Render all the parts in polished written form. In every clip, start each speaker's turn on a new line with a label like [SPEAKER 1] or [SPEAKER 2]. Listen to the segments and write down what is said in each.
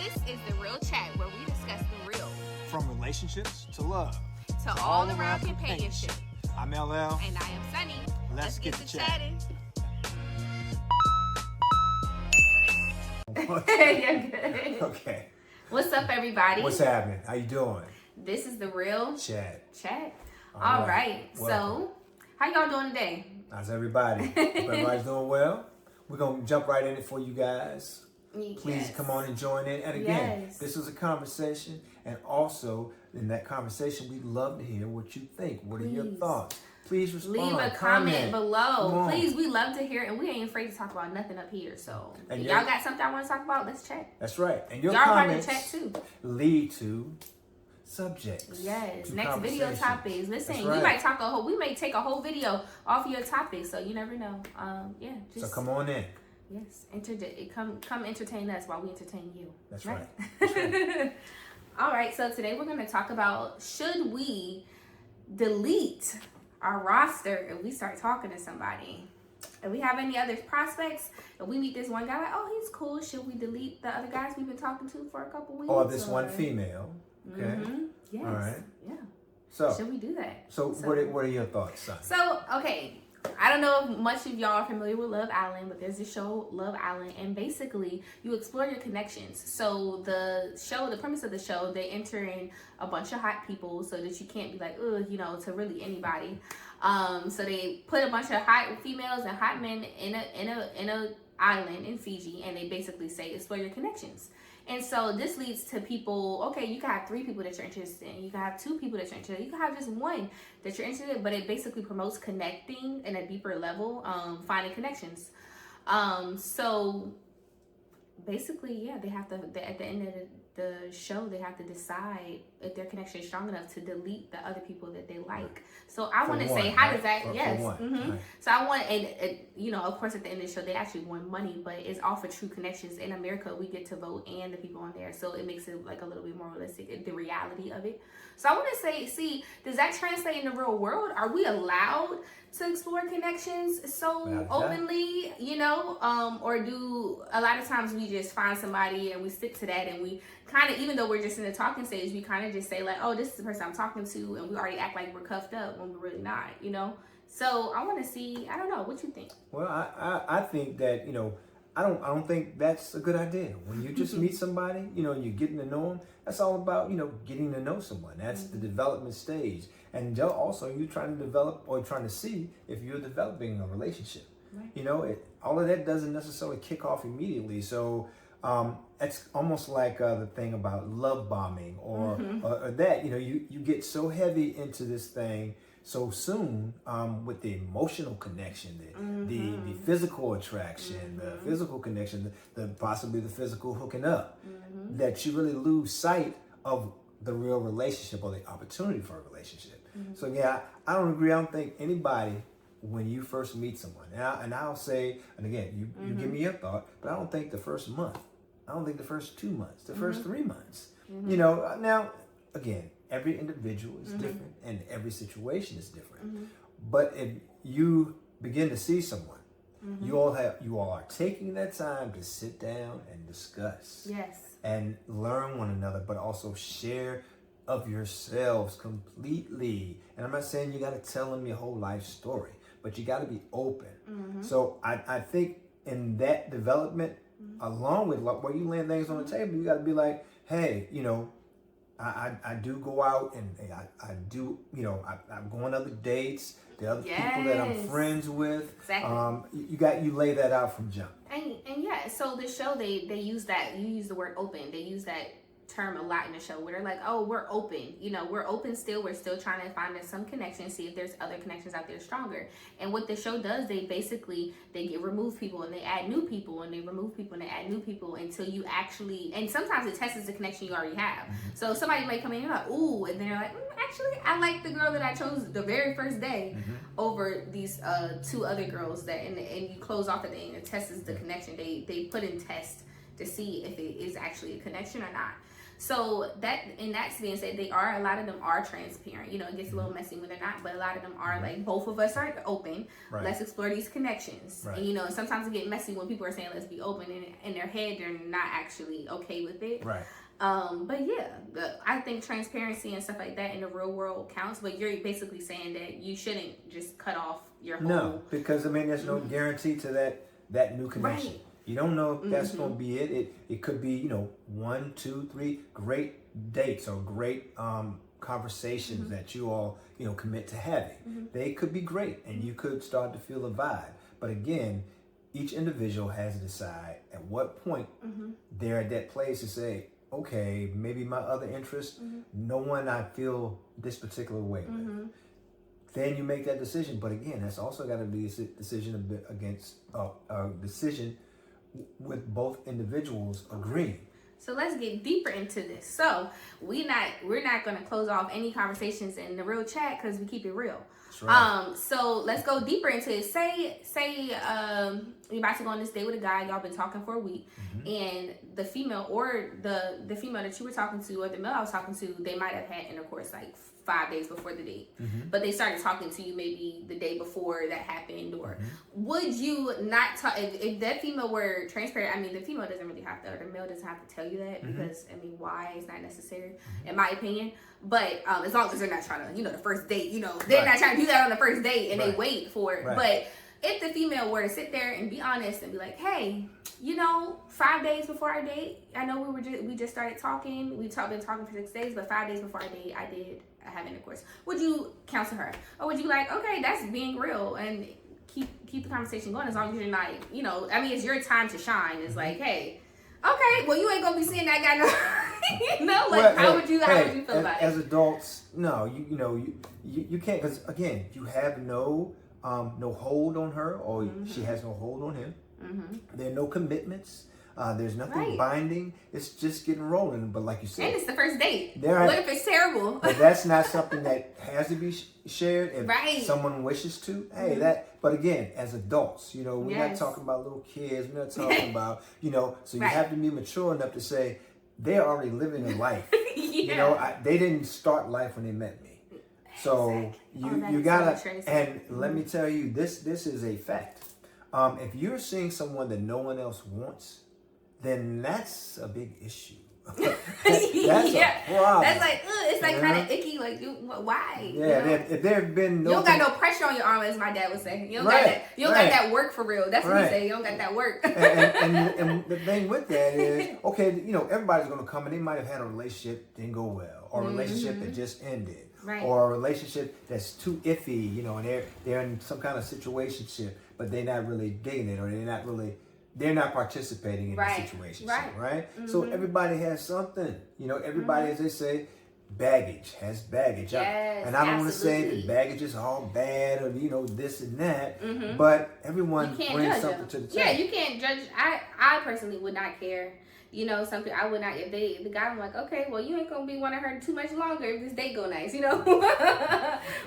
[SPEAKER 1] This is The Real Chat, where we discuss the real.
[SPEAKER 2] From relationships to love.
[SPEAKER 1] To all around companionship.
[SPEAKER 2] I'm LL.
[SPEAKER 1] And I am Sunny.
[SPEAKER 2] Let's get to chatting.
[SPEAKER 1] You're good.
[SPEAKER 2] Okay.
[SPEAKER 1] What's up, everybody?
[SPEAKER 2] What's happening? How you doing?
[SPEAKER 1] This is The Real
[SPEAKER 2] Chat.
[SPEAKER 1] All right. So, how y'all doing today?
[SPEAKER 2] How's everybody? Hope everybody's doing well. We're going to jump right in it for you guys. Please come on and join in. And again, this is a conversation. And also, in that conversation, we'd love to hear what you think. What are your thoughts? Please respond.
[SPEAKER 1] Leave a comment below. Please, we love to hear, and we ain't afraid to talk about nothing up here. So, if y'all got something I want to talk about, let's chat.
[SPEAKER 2] That's right. And your
[SPEAKER 1] y'all
[SPEAKER 2] comments
[SPEAKER 1] part of the chat too.
[SPEAKER 2] Lead to subjects.
[SPEAKER 1] Yes. Next video topics. Listen,
[SPEAKER 2] right.
[SPEAKER 1] we may take a whole video off of your topic, so you never know.
[SPEAKER 2] So come on in.
[SPEAKER 1] Yes, come entertain us while we entertain you.
[SPEAKER 2] That's right. That's right.
[SPEAKER 1] All right, so today we're going to talk about, should we delete our roster if we start talking to somebody? If we have any other prospects, if we meet this one guy, like, oh, he's cool, should we delete the other guys we've been talking to for a couple weeks?
[SPEAKER 2] Or this one female. Okay.
[SPEAKER 1] Mm-hmm. Yes.
[SPEAKER 2] All right.
[SPEAKER 1] Yeah.
[SPEAKER 2] So
[SPEAKER 1] should we do that?
[SPEAKER 2] So what are your thoughts, son?
[SPEAKER 1] So, okay. I don't know if much of y'all are familiar with Love Island, but there's this show, Love Island, and basically you explore your connections. So the premise of the show, they enter in a bunch of hot people so that you can't be like, to really anybody. So they put a bunch of hot females and hot men in a island in Fiji, and they basically say explore your connections. And so this leads to people, okay, you can have 3 people that you're interested in. You can have 2 people that you're interested in. You can have just one that you're interested in, but it basically promotes connecting in a deeper level, finding connections. So basically, they have to, at the end of the show, they have to decide if their connection is strong enough to delete the other people that they like. So I want to say, how does that,
[SPEAKER 2] Right.
[SPEAKER 1] So I want, and of course at the end of the show, they actually won money, but it's all for true connections. In America, we get to vote and the people on there. So it makes it like a little bit more realistic, the reality of it. So I want to say, does that translate in the real world? Are we allowed to explore connections so openly, or do a lot of times we just find somebody and we stick to that, and we kind of, even though we're just in the talking stage, we kind of just say like, oh, this is the person I'm talking to, and we already act like we're cuffed up when we're really not, So I want to see, I don't know, what you think?
[SPEAKER 2] Well, I think that, I don't think that's a good idea. When you just meet somebody, and you're getting to know them, that's all about, getting to know someone. That's the development stage. And also you're trying to develop or trying to see if you're developing a relationship. Right. All of that doesn't necessarily kick off immediately. So it's almost like the thing about love bombing or that, you get so heavy into this thing so soon with the emotional connection, the physical attraction, the physical connection, possibly the physical hooking up, that you really lose sight of the real relationship or the opportunity for a relationship. So I don't agree. I don't think anybody, when you first meet someone, and I'll say, and again, you give me your thought, but I don't think the first month, I don't think the first 2 months, the first 3 months, now, again, every individual is different and every situation is different. But if you begin to see someone, you all are taking that time to sit down and discuss.
[SPEAKER 1] Yes.
[SPEAKER 2] And learn one another, but also share of yourselves completely. And I'm not saying you got to tell them your whole life story, but you got to be open. So I think in that development, along with where you land things on the table, you got to be like, hey, I do go out and I do, I go on other dates. The other people that I'm friends with.
[SPEAKER 1] Exactly.
[SPEAKER 2] You lay that out from jump.
[SPEAKER 1] And so the show, they use that, you use the word open. They use that term a lot in the show where they're like, oh, we're open, we're open still, we're still trying to find some connection, see if there's other connections out there stronger. And what the show does, they remove people and they add new people, and they remove people and they add new people until you actually, and sometimes it tests the connection you already have. So somebody might come in and you're like, ooh, and then they're like, actually I like the girl that I chose the very first day over these 2 other girls that, and you close off at the end. It tests the connection. They put in test to see if it is actually a connection or not. So that, in that being said, a lot of them are transparent. You know, it gets a little messy when they're not, but a lot of them are like, both of us are open.
[SPEAKER 2] Right.
[SPEAKER 1] Let's explore these connections.
[SPEAKER 2] Right.
[SPEAKER 1] And you know, sometimes it get messy when people are saying let's be open, and in their head they're not actually okay with it.
[SPEAKER 2] Right.
[SPEAKER 1] But yeah, I think transparency and stuff like that in the real world counts. But you're basically saying that you shouldn't just cut off your whole.
[SPEAKER 2] No, because I mean, there's no guarantee to that new connection.
[SPEAKER 1] Right.
[SPEAKER 2] You don't know if that's going to be it. It could be, 1, 2, 3 great dates or great conversations that you all, commit to having. They could be great, and you could start to feel a vibe. But again, each individual has to decide at what point they're at that place to say, okay, maybe my other interest, no one I feel this particular way with. Then you make that decision. But again, that's also got to be a decision a decision with both individuals agreeing.
[SPEAKER 1] So let's get deeper into this. So we're not going to close off any conversations in the real chat because we keep it real.
[SPEAKER 2] That's right.
[SPEAKER 1] So let's go deeper into it. Say you're about to go on this date with a guy, y'all been talking for a week, and the female or the female that you were talking to or the male I was talking to, they might have had intercourse like 5 days before the date, but they started talking to you maybe the day before that happened. Or would you not talk if that female were transparent? I mean, the female doesn't really have to, or the male doesn't have to tell you that, because I mean, why is not necessary in my opinion. But as long as they're not trying to, the first date, they're not trying to do that on the first date and they wait for it. But if the female were to sit there and be honest and be like, hey, 5 days before our date, I know we just started talking. Been talking for 6 days, but 5 days before our date, I did have intercourse. Would you counsel her, or would you like, okay, that's being real, and keep the conversation going as long as you're not, I mean, it's your time to shine. It's like, hey, okay, well, you ain't gonna be seeing that guy. How would you feel about it?
[SPEAKER 2] As adults, no, you can't, because again, you have no hold on her, or she has no hold on him. There are no commitments. There's nothing binding. It's just getting rolling. But like you said,
[SPEAKER 1] and it's the first date. What if it's terrible?
[SPEAKER 2] But that's not something that has to be shared. If someone wishes to, But again, as adults, we're not talking about little kids. We're not talking about, So you have to be mature enough to say they're already living a life. They didn't start life when they met me. So you gotta. And let me tell you, this is a fact. If you're seeing someone that no one else wants, then that's a big issue. That's a problem.
[SPEAKER 1] That's like, it's like kind of icky. Like, why?
[SPEAKER 2] Yeah, if there have been no,
[SPEAKER 1] you don't got no pressure on your arm, as my dad would say. You don't got that. You don't got that work for real. That's what he say. You don't got that work.
[SPEAKER 2] and the thing with that is, okay, everybody's gonna come and they might have had a relationship that didn't go well, or a relationship that just ended.
[SPEAKER 1] Right.
[SPEAKER 2] Or a relationship that's too iffy, and they're in some kind of situationship, but they're not really digging it, or they're not participating in the situationship, right? So everybody has something, everybody, as they say, baggage has baggage.
[SPEAKER 1] Yes,
[SPEAKER 2] and I don't want to say that baggage is all bad, or this and that, but everyone brings something to the table.
[SPEAKER 1] Yeah, you can't judge. I personally would not care. Something I would not, if the guy, I'm like, okay, well, you ain't gonna be wanting her too much longer if this date go nice,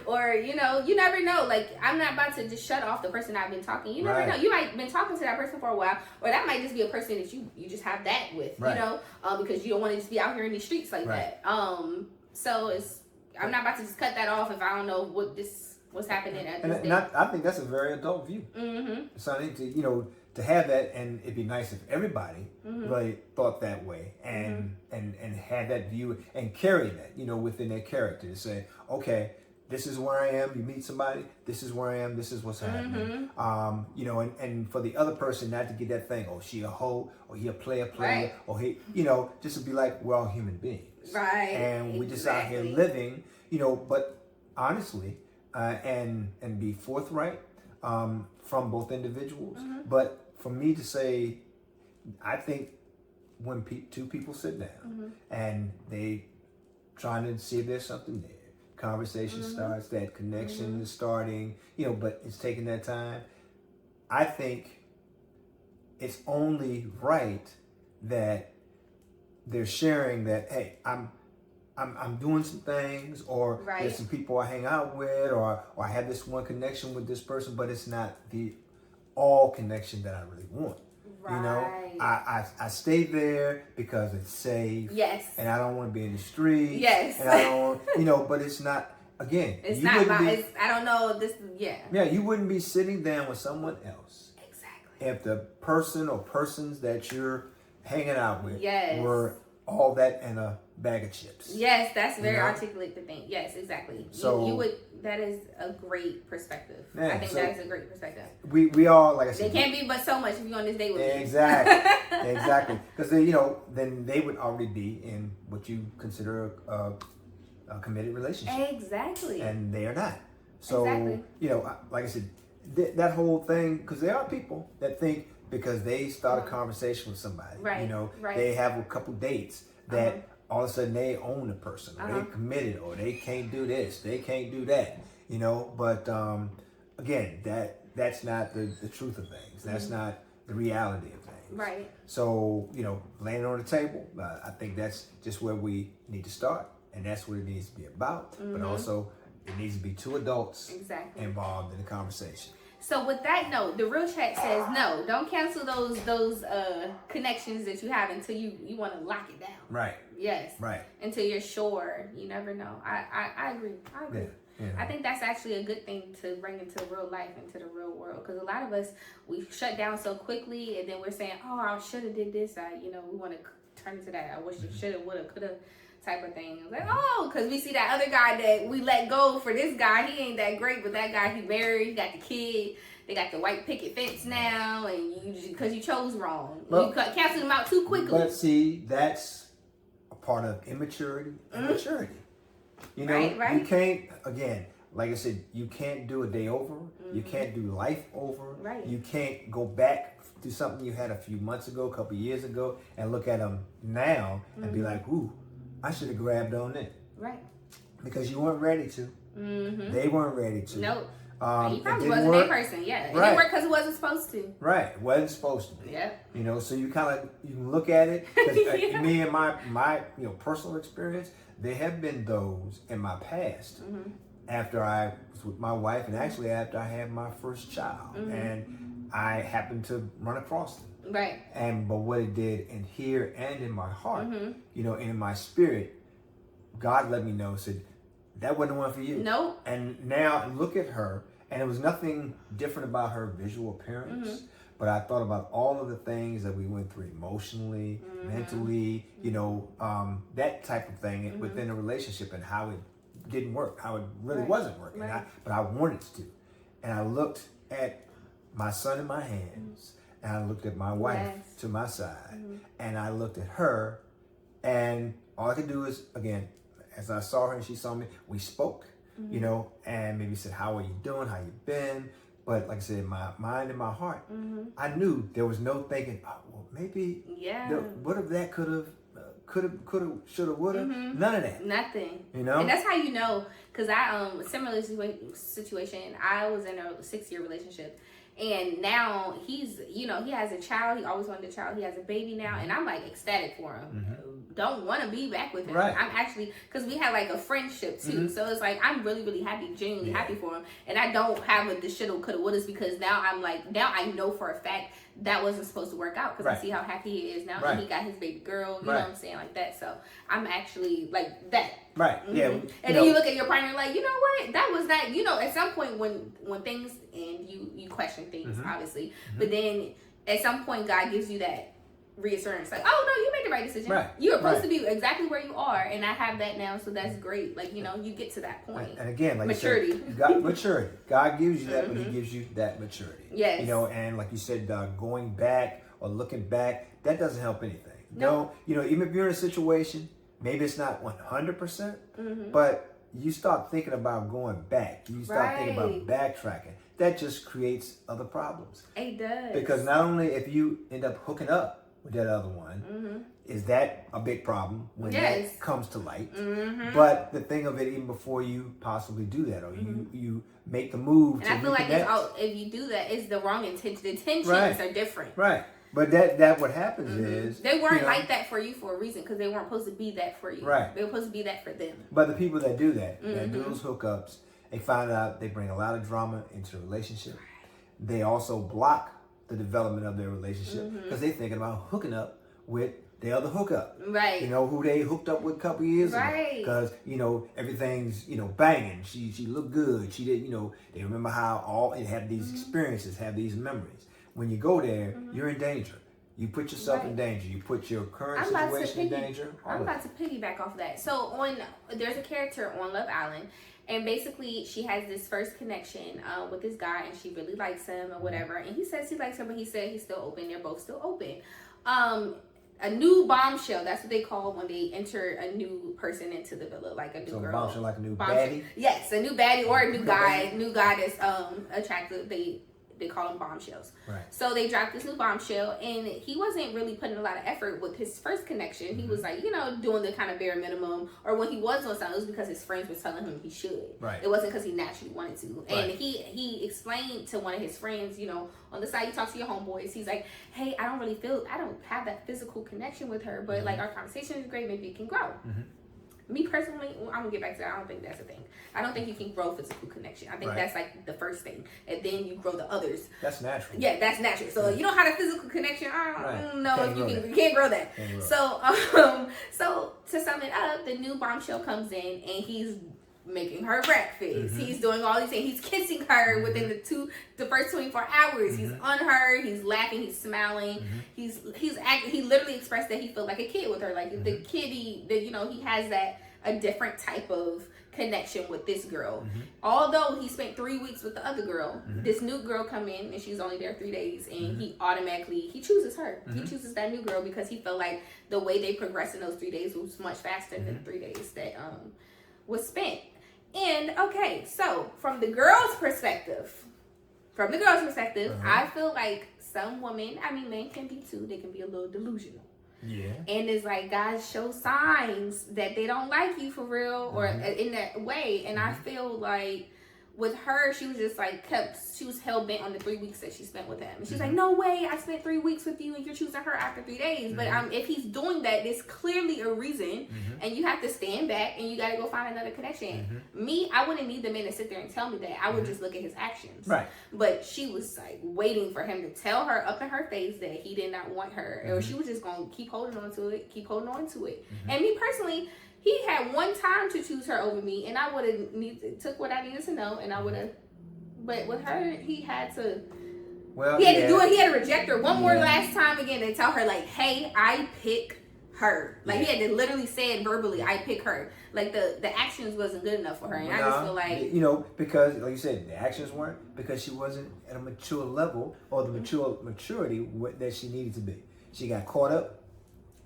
[SPEAKER 1] or you never know. Like, I'm not about to just shut off the person I've been talking. You never know. You might have been talking to that person for a while, or that might just be a person that you just have that with, because you don't want to just be out here in these streets like that. So I'm not about to just cut that off if I don't know what's happening at this date.
[SPEAKER 2] I think that's a very adult view. So I need to have that, and it'd be nice if everybody really thought that way and had that view and carry that, within their character, to say, okay, this is where I am. You meet somebody, this is where I am, this is what's happening. And for the other person not to get that thing, oh, she a hoe, or he a player, or he, just to be like, we're all human beings.
[SPEAKER 1] Right.
[SPEAKER 2] And we just out here living, but honestly, and be forthright from both individuals. But for me to say, I think when two people sit down and they trying to see if there's something there, conversation starts, that connection is starting, but it's taking that time. I think it's only right that they're sharing that, hey, I'm doing some things, or there's some people I hang out with, or I have this one connection with this person, but it's not the all connection that I really want. I stay there because it's safe.
[SPEAKER 1] Yes.
[SPEAKER 2] And I don't want to be in the streets.
[SPEAKER 1] Yes.
[SPEAKER 2] And I don't, but it's not, again.
[SPEAKER 1] It's not my, I don't know, this, yeah.
[SPEAKER 2] Yeah, you wouldn't be sitting down with someone else.
[SPEAKER 1] Exactly.
[SPEAKER 2] If the person or persons that you're hanging out with
[SPEAKER 1] yes.
[SPEAKER 2] were all that and a bag of chips.
[SPEAKER 1] Yes, that's very articulate to think. Yes, exactly.
[SPEAKER 2] So
[SPEAKER 1] you would. That is a great perspective.
[SPEAKER 2] Yeah,
[SPEAKER 1] I think that is a great perspective.
[SPEAKER 2] We all, like I said,
[SPEAKER 1] they can't be but so much if you're on this date with me.
[SPEAKER 2] Exactly, exactly. Because then they would already be in what you consider a committed relationship.
[SPEAKER 1] Exactly.
[SPEAKER 2] And they are not. So
[SPEAKER 1] exactly.
[SPEAKER 2] Like I said, that whole thing. Because there are people that think because they start a conversation with somebody,
[SPEAKER 1] right?
[SPEAKER 2] They have a couple dates that. All of a sudden they own the person, or they committed, or they can't do this, they can't do that, But again, that's not the truth of things. That's not the reality of things.
[SPEAKER 1] Right.
[SPEAKER 2] So laying on the table, I think that's just where we need to start, and that's what it needs to be about. But also, it needs to be two adults involved in the conversation.
[SPEAKER 1] So with that note, the real chat says no. Don't cancel those connections that you have until you want to lock it down.
[SPEAKER 2] Right.
[SPEAKER 1] Yes.
[SPEAKER 2] Right.
[SPEAKER 1] Until you're sure. You never know. I agree.
[SPEAKER 2] Yeah.
[SPEAKER 1] I think that's actually a good thing to bring into real life, into the real world, because a lot of us, we shut down so quickly, and then we're saying, "Oh, I should have did this." We want to turn to that. I wish it should have, would have, could have. Type of thing. Like, because we see that other guy that we let go for this guy, he ain't that great, but that guy, he married, he got the kid, they got the white picket fence now, and because you chose wrong. You canceled him out too quickly.
[SPEAKER 2] But see, that's a part of immaturity and maturity.
[SPEAKER 1] Right.
[SPEAKER 2] You can't, again, like I said, you can't do a day over. You can't do life over.
[SPEAKER 1] Right.
[SPEAKER 2] You can't go back to something you had a few months ago, a couple years ago, and look at them now and be like, ooh, I should have grabbed on it.
[SPEAKER 1] Right.
[SPEAKER 2] Because you weren't ready to. They weren't ready to.
[SPEAKER 1] Nope.
[SPEAKER 2] He
[SPEAKER 1] probably wasn't that person. Yeah. It didn't work because it wasn't supposed to.
[SPEAKER 2] Right. It wasn't supposed to be.
[SPEAKER 1] Yeah.
[SPEAKER 2] So you kind of, you can look at it. Me and my personal experience, there have been those in my past after I was with my wife, and actually after I had my first child, and I happened to run across them.
[SPEAKER 1] Right.
[SPEAKER 2] But what it did in here and in my heart, and in my spirit, God let me know, said, that wasn't the one for you.
[SPEAKER 1] Nope.
[SPEAKER 2] And now look at her, and it was nothing different about her visual appearance, but I thought about all of the things that we went through emotionally, mentally, that type of thing within a relationship, and how it didn't work, how it really wasn't working.
[SPEAKER 1] Right.
[SPEAKER 2] But I wanted it to. And I looked at my son in my hands, and I looked at my wife to my side, and I looked at her, and all I could do is, again, as I saw her and she saw me, we spoke, and maybe said, how are you doing? How you been? But like I said, in my mind and my heart, I knew there was no thinking, oh, well, maybe, what if that could have, should have, would have? None of that.
[SPEAKER 1] Nothing.
[SPEAKER 2] And
[SPEAKER 1] that's how you know, because I, similar situation, I was in a 6-year relationship. And now he's, he has a child. He always wanted a child. He has a baby now. And I'm like ecstatic for him. Don't want to be back with him.
[SPEAKER 2] Right.
[SPEAKER 1] I'm actually, because we had like a friendship too. So it's like, I'm really, really happy, genuinely happy for him. And I don't have a this shoulda, coulda, wouldas, because now I'm like, now I know for a fact that wasn't supposed to work out, because I see how happy he is now. And he got his baby girl, you know what I'm saying, like that. So I'm actually like that.
[SPEAKER 2] Right. Yeah.
[SPEAKER 1] And then you look at your partner like, you know what? That was that. At some point when things end, you question things, obviously. But then at some point, God gives you that reassurance, like, oh no, you made the right decision.
[SPEAKER 2] Right.
[SPEAKER 1] You're supposed to be exactly where you are, and I have that now, so that's great. Like, you get to that point.
[SPEAKER 2] And again, like
[SPEAKER 1] maturity.
[SPEAKER 2] You said, maturity. God gives you that, but He gives you that maturity.
[SPEAKER 1] Yes.
[SPEAKER 2] And like you said, going back or looking back, that doesn't help anything.
[SPEAKER 1] No.
[SPEAKER 2] Even if you're in a situation, maybe it's not 100%, but you start thinking about going back. You start thinking about backtracking. That just creates other problems.
[SPEAKER 1] It does.
[SPEAKER 2] Because not only if you end up hooking up with that other one, is that a big problem when that comes to light? But the thing of it, even before you possibly do that, or you make the move
[SPEAKER 1] and
[SPEAKER 2] to
[SPEAKER 1] I feel
[SPEAKER 2] reconnect,
[SPEAKER 1] like if you do that, it's the wrong intention. The intentions are different.
[SPEAKER 2] Right. But that what happens is
[SPEAKER 1] they weren't like that for you for a reason, because they weren't supposed to be that for you.
[SPEAKER 2] Right.
[SPEAKER 1] They were supposed to be that for them.
[SPEAKER 2] But the people that do that, that do those hookups, they find out they bring a lot of drama into the relationship. They also block the development of their relationship because they're thinking about hooking up with the other hookup.
[SPEAKER 1] Right.
[SPEAKER 2] You know, who they hooked up with a couple years ago.
[SPEAKER 1] Right.
[SPEAKER 2] Because, you know, everything's, you know, banging. She looked good. She did, you know, they remember how it had these experiences, have these memories. When you go there, you're in danger. You put yourself in danger. You put your current situation in danger.
[SPEAKER 1] I'm about to piggyback off of that. So there's a character on Love Island, and basically she has this first connection with this guy, and she really likes him or whatever. And he says he likes her, but he said he's still open. They're both still open. A new bombshell, that's what they call when they enter a new person into the villa, like a new girl.
[SPEAKER 2] Bombshell, like a new baddie?
[SPEAKER 1] Yes, a new baddie or a new guy that's attractive. They call them bombshells.
[SPEAKER 2] Right.
[SPEAKER 1] So they dropped this new bombshell, and he wasn't really putting a lot of effort with his first connection. He was like, you know, doing the kind of bare minimum, or when he was doing something, it was because his friends were telling him he should.
[SPEAKER 2] Right.
[SPEAKER 1] It wasn't because he naturally wanted to. And
[SPEAKER 2] right.
[SPEAKER 1] he explained to one of his friends, you know, on the side you talk to your homeboys, he's like, hey, I don't have that physical connection with her, but like our conversation is great, maybe it can grow. Me personally, I'm gonna get back to that. I don't think that's a thing. I don't think you can grow physical connection. I think that's like the first thing, and then you grow the others.
[SPEAKER 2] That's natural.
[SPEAKER 1] Yeah, that's natural. So you don't have a physical connection. I don't know if you can't grow that.
[SPEAKER 2] Can't grow.
[SPEAKER 1] So to sum it up, the new bombshell comes in, and he's making her breakfast. He's doing all these things. He's kissing her within the first 24 hours. He's on her. He's laughing. He's smiling. He literally expressed that he felt like a kid with her. Like the kitty, you know, he has a different type of connection with this girl. Although he spent 3 weeks with the other girl, this new girl come in and she's only there 3 days, and he chooses her. He chooses that new girl because he felt like the way they progressed in those 3 days was much faster than 3 days that was spent. And okay, so from the girl's perspective, I feel like some women, I mean, men can be too, they can be a little delusional.
[SPEAKER 2] Yeah.
[SPEAKER 1] And it's like guys show signs that they don't like you for real or in that way. And I feel like with her, she was just like she was hell bent on the 3 weeks that she spent with him. And she's like, no way, I spent 3 weeks with you and you're choosing her after 3 days. But if he's doing that, there's clearly a reason, and you have to stand back and you got to go find another connection. Me, I wouldn't need the man to sit there and tell me that. I would just look at his actions.
[SPEAKER 2] Right.
[SPEAKER 1] But she was like waiting for him to tell her up in her face that he did not want her, or she was just gonna keep holding on to it. And me personally, he had one time to choose her over me, and I would have took what I needed to know, and I would have. But with her, he had to.
[SPEAKER 2] Well,
[SPEAKER 1] he had to do it. He had to reject her one more last time again and tell her like, "Hey, I pick her." Like he had to literally say it verbally, "I pick her." Like the actions wasn't good enough for her, and I just feel like
[SPEAKER 2] because like you said, the actions weren't because she wasn't at a mature level or the maturity that she needed to be. She got caught up.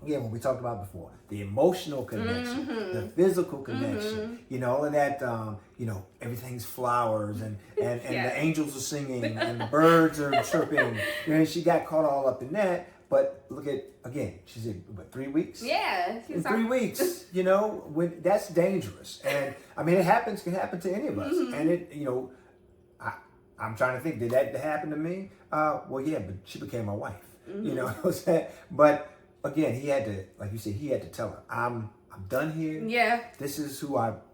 [SPEAKER 2] Again, what we talked about before, the emotional connection, the physical connection, all of that, everything's flowers and the angels are singing and the birds are chirping. She got caught all up in that. But look at, again, she said, 3 weeks?
[SPEAKER 1] Yeah.
[SPEAKER 2] In 3 weeks, that's dangerous. And I mean, can happen to any of us. And I'm trying to think, did that happen to me? Well, yeah, but she became my wife. You know what I'm saying? But again, he had to, like you said, tell her, I'm done here.
[SPEAKER 1] Yeah.
[SPEAKER 2] This is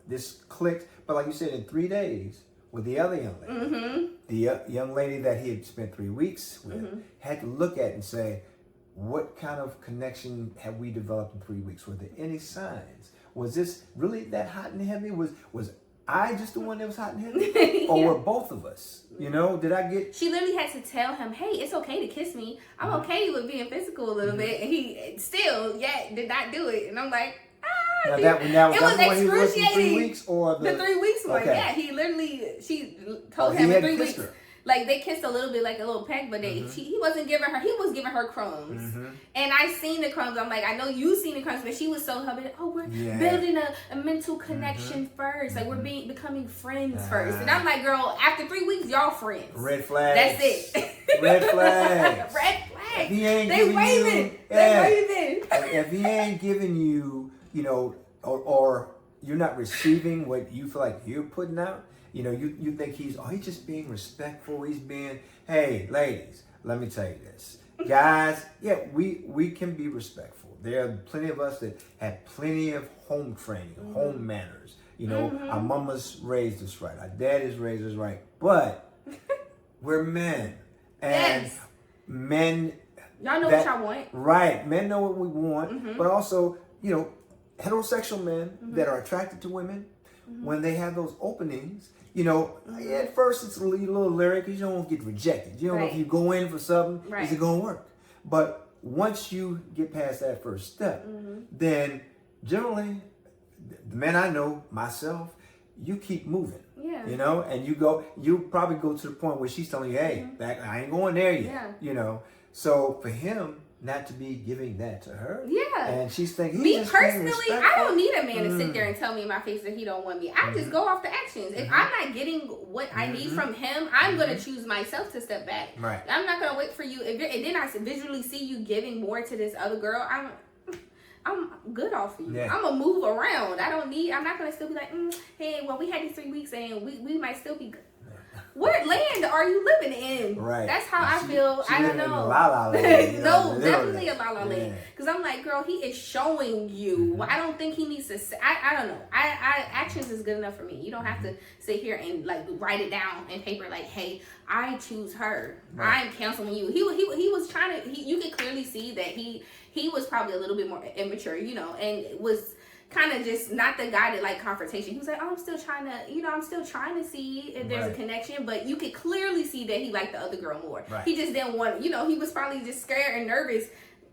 [SPEAKER 2] this clicked. But like you said, in 3 days with the other young lady, the young lady that he had spent 3 weeks with, had to look at and say, what kind of connection have we developed in 3 weeks? Were there any signs? Was this really that hot and heavy? Was I just the one that was hot and heavy? Or were both of us? Did I get...
[SPEAKER 1] She literally had to tell him, hey, it's okay to kiss me. I'm okay with being physical a little bit. And he still, did not do it. And I'm like,
[SPEAKER 2] Now it was
[SPEAKER 1] excruciating.
[SPEAKER 2] 3 weeks or
[SPEAKER 1] the 3 weeks one.
[SPEAKER 2] Okay.
[SPEAKER 1] Yeah, he literally, she told him in 3 weeks.
[SPEAKER 2] Her.
[SPEAKER 1] Like they kissed a little bit, like a little peck, but he was giving her crumbs. And I seen the crumbs. I'm like, I know you seen the crumbs, but she was so happy. Oh, we're building a mental connection first. Like we're becoming friends first. And I'm like, girl, after 3 weeks, y'all friends.
[SPEAKER 2] Red flags.
[SPEAKER 1] That's it.
[SPEAKER 2] Red flags.
[SPEAKER 1] Red flags.
[SPEAKER 2] They
[SPEAKER 1] waving. They waving.
[SPEAKER 2] If he ain't giving you, or you're not receiving what you feel like you're putting out, you think he's just being respectful. He's being, hey, ladies, let me tell you this. Guys, we can be respectful. There are plenty of us that have plenty of home training, home manners. Our mamas raised us right. Our daddies raised us right. But we're men. And men.
[SPEAKER 1] Y'all know what y'all want.
[SPEAKER 2] Right. Men know what we want, but also, heterosexual men that are attracted to women, when they have those openings, at first it's a little lyric because you don't want to get rejected. You don't know if you go in for something, is it going to work? But once you get past that first step, then generally, the men I know, myself, you keep moving.
[SPEAKER 1] Yeah.
[SPEAKER 2] And you probably go to the point where she's telling you, hey, I ain't going there yet.
[SPEAKER 1] Yeah.
[SPEAKER 2] So for him not to be giving that to her, and she's thinking,
[SPEAKER 1] me personally, I don't need a man to sit there and tell me in my face that he don't want me. I just go off the actions. If I'm not getting what I need from him, I'm gonna choose myself to step back.
[SPEAKER 2] Right.
[SPEAKER 1] I'm not gonna wait for you. And then I visually see you giving more to this other girl. I'm good off of you.
[SPEAKER 2] Yeah.
[SPEAKER 1] I'm gonna move around. I'm not gonna still be like, hey, well, we had these 3 weeks and we might still be good. What land are you living in?
[SPEAKER 2] Right.
[SPEAKER 1] That's how I feel. I don't know.
[SPEAKER 2] In a la la land,
[SPEAKER 1] no, definitely a la la land.
[SPEAKER 2] Yeah.
[SPEAKER 1] Because I'm like, girl, he is showing you. I don't think he needs to say, I don't know. Actions is good enough for me. You don't have to sit here and like write it down in paper like, hey, I choose her.
[SPEAKER 2] Right.
[SPEAKER 1] I'm canceling you. He was trying to, you could clearly see that he was probably a little bit more immature, and was kind of just not the guy that like confrontation. He was like, oh, I'm still trying to see if there's a connection, but you could clearly see that he liked the other girl more.
[SPEAKER 2] Right.
[SPEAKER 1] He just didn't want, he was probably just scared and nervous,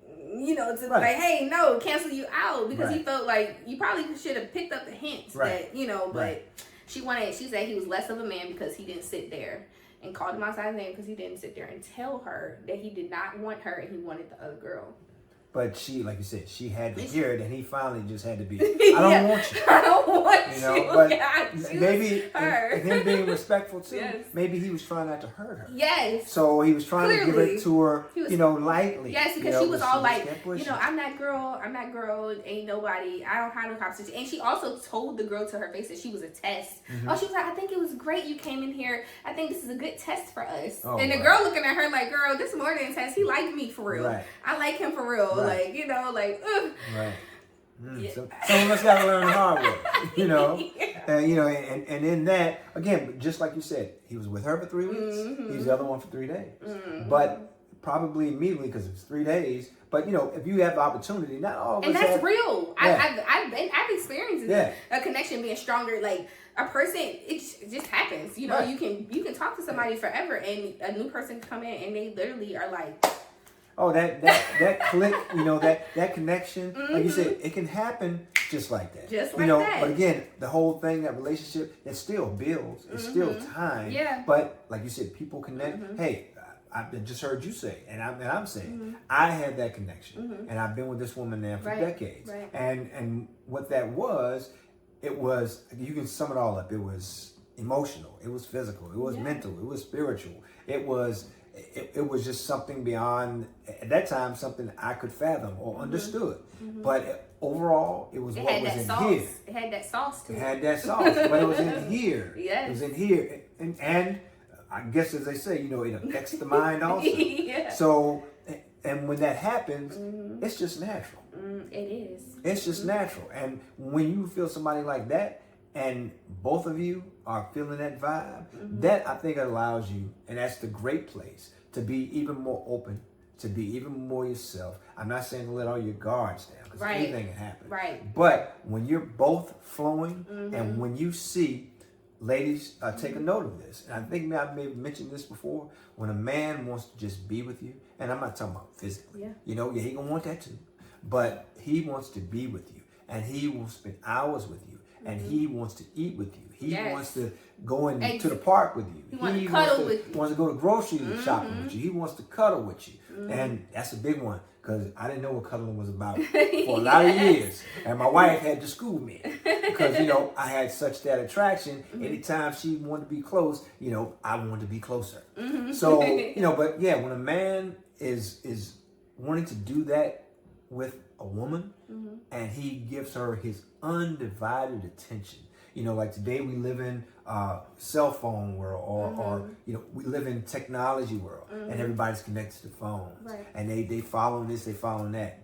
[SPEAKER 1] to like, hey, no, cancel you out, because he felt like you probably should have picked up the hints that, but she said he was less of a man because he didn't sit there and called him outside his name, because he didn't sit there and tell her that he did not want her and he wanted the other girl.
[SPEAKER 2] But she, like you said, she had to hear it, and he finally just had to be, I don't want you.
[SPEAKER 1] I don't want you.
[SPEAKER 2] But
[SPEAKER 1] I
[SPEAKER 2] maybe
[SPEAKER 1] her.
[SPEAKER 2] and him being respectful too,
[SPEAKER 1] Yes.
[SPEAKER 2] maybe he was trying not to hurt her.
[SPEAKER 1] Yes.
[SPEAKER 2] So he was trying to give it to her, lightly.
[SPEAKER 1] Yes, because she was all like,
[SPEAKER 2] pushing.
[SPEAKER 1] I'm that girl, ain't nobody, I don't have no competition. And she also told the girl to her face that she was a test. Oh, she was like, I think it was great you came in here. I think this is a good test for us.
[SPEAKER 2] Oh,
[SPEAKER 1] and the girl looking at her like, girl, this more than a test. He liked me for real.
[SPEAKER 2] Right.
[SPEAKER 1] I like him for real.
[SPEAKER 2] Right.
[SPEAKER 1] Ugh.
[SPEAKER 2] Right. So some of us got to learn the hard way, and in that, again, just like you said, he was with her for 3 weeks. He was the other one for 3 days, but probably immediately, because it's 3 days. But if you have the opportunity, not all of us.
[SPEAKER 1] And that's
[SPEAKER 2] have,
[SPEAKER 1] real.
[SPEAKER 2] Yeah.
[SPEAKER 1] I've experienced a connection being stronger. Like a person, it just happens. You can talk to somebody forever, and a new person can come in, and they literally are like,
[SPEAKER 2] oh, that click, that connection. Like you said, it can happen just like that.
[SPEAKER 1] Just like that.
[SPEAKER 2] But again, the whole thing, that relationship, it still builds. It's still time.
[SPEAKER 1] Yeah.
[SPEAKER 2] But like you said, people connect. Hey, I just heard you say, and I'm saying, I had that connection, and I've been with this woman now for decades.
[SPEAKER 1] Right.
[SPEAKER 2] And what that was, it was, you can sum it all up. It was emotional. It was physical. It was mental. It was spiritual. It was just something beyond, at that time, something I could fathom or understood. But overall, it was what was in here.
[SPEAKER 1] It had that sauce to it.
[SPEAKER 2] It had that sauce, but it was in here.
[SPEAKER 1] Yes.
[SPEAKER 2] It was in here. And I guess, as they say, it affects the mind also.
[SPEAKER 1] Yeah.
[SPEAKER 2] So, and when that happens, it's just natural.
[SPEAKER 1] It is.
[SPEAKER 2] It's just natural. And when you feel somebody like that, and both of you are feeling that vibe, that I think allows you, and that's the great place, to be even more open, to be even more yourself. I'm not saying to let all your guards down, because anything can happen.
[SPEAKER 1] Right.
[SPEAKER 2] But when you're both flowing, and when you see, ladies, take a note of this. And I think I may have mentioned this before. When a man wants to just be with you, and I'm not talking about physically. He gonna want that too. But he wants to be with you, and he will spend hours with you. And he wants to eat with you. He wants to go to the park with you.
[SPEAKER 1] He wants to cuddle with you.
[SPEAKER 2] Wants to go to grocery shopping with you. He wants to cuddle with you. And that's a big one, because I didn't know what cuddling was about for a lot of years. And my wife had to school me, because, I had such that attraction. Anytime she wanted to be close, I wanted to be closer. So, but yeah, when a man is wanting to do that with a woman, and he gives her his undivided attention. Like today we live in cell phone world, or we live in technology world, and everybody's connected to phones, and they follow this, they follow that.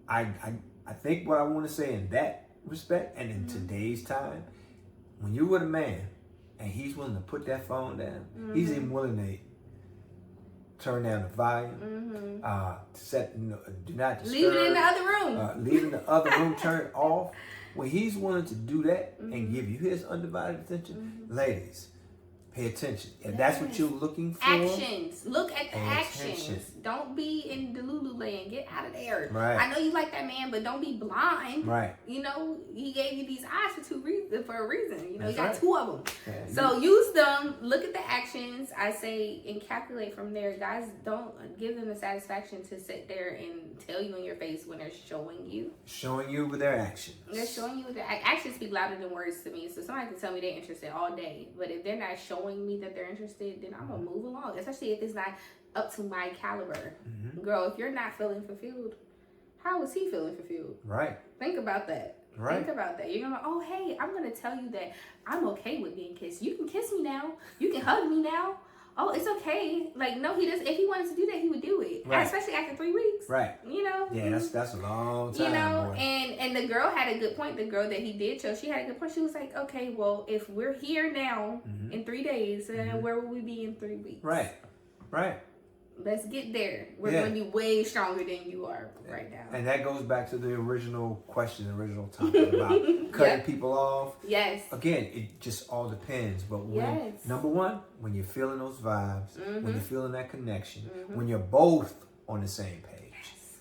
[SPEAKER 2] I think what I want to say in that respect, and in today's time, when you're with a man and he's willing to put that phone down, he's even willing turn down the volume, set do not disturb.
[SPEAKER 1] Leave it in the other room.
[SPEAKER 2] Leave it in the other room, turn it off. When he's willing to do that and give you his undivided attention, ladies, pay attention. If that's what you're looking for.
[SPEAKER 1] Actions. Look at the actions.
[SPEAKER 2] Attention.
[SPEAKER 1] Don't be in the Lulu land. Get out of there.
[SPEAKER 2] Right.
[SPEAKER 1] I know you like that man, but don't be blind.
[SPEAKER 2] Right.
[SPEAKER 1] You know, he gave you these eyes for a reason. You know,
[SPEAKER 2] That's
[SPEAKER 1] you got
[SPEAKER 2] right.
[SPEAKER 1] 2 of them.
[SPEAKER 2] Yeah,
[SPEAKER 1] So use them. Look at the actions. I say, and calculate from there. Guys, don't give them the satisfaction to sit there and tell you in your face when they're showing you.
[SPEAKER 2] Showing you with their actions.
[SPEAKER 1] They're showing you with their actions speak louder than words to me. So somebody can tell me they're interested all day, but if they're not showing me that they're interested, then I'm gonna move along. Especially if it's not up to my caliber. Girl, if you're not feeling fulfilled, how is he feeling fulfilled?
[SPEAKER 2] Right.
[SPEAKER 1] Think about that.
[SPEAKER 2] Right.
[SPEAKER 1] Think about that. You're gonna, oh hey, I'm gonna tell you that I'm okay with being kissed. You can kiss me now. You can hug me now. Oh, it's okay. Like, no, he doesn't. If he wanted to do that, he would do it.
[SPEAKER 2] Right.
[SPEAKER 1] Especially after 3 weeks.
[SPEAKER 2] Right.
[SPEAKER 1] You know.
[SPEAKER 2] Yeah, that's a long time.
[SPEAKER 1] You know,
[SPEAKER 2] boy.
[SPEAKER 1] and the girl had a good point. The girl that he did show, she had a good point. She was like, okay, well, if we're here now in 3 days, where will we be in 3 weeks?
[SPEAKER 2] Right. Right.
[SPEAKER 1] Let's get there. We're going to be way stronger than you are right now.
[SPEAKER 2] And that goes back to the original question, the original topic about cutting people off.
[SPEAKER 1] Yes.
[SPEAKER 2] Again, it just all depends. But when, number one, when you're feeling those vibes, when you're feeling that connection, when you're both on the same page,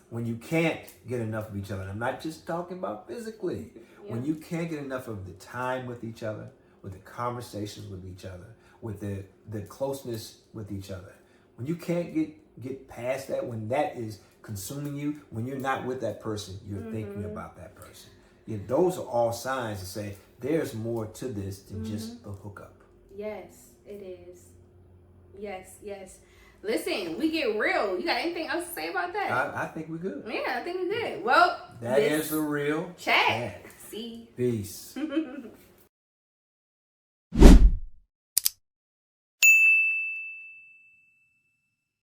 [SPEAKER 2] when you can't get enough of each other. And I'm not just talking about physically. When you can't get enough of the time with each other, with the conversations with each other, with the closeness with each other. When you can't get past that, when that is consuming you, when you're not with that person, you're thinking about that person. Those are all signs to say there's more to this than just the hookup.
[SPEAKER 1] Yes, it is. Yes, yes. Listen, we get real. You got anything else to say about that?
[SPEAKER 2] I think we're good.
[SPEAKER 1] Yeah, I think we're good. Well,
[SPEAKER 2] that is a real
[SPEAKER 1] chat. See.
[SPEAKER 2] Peace.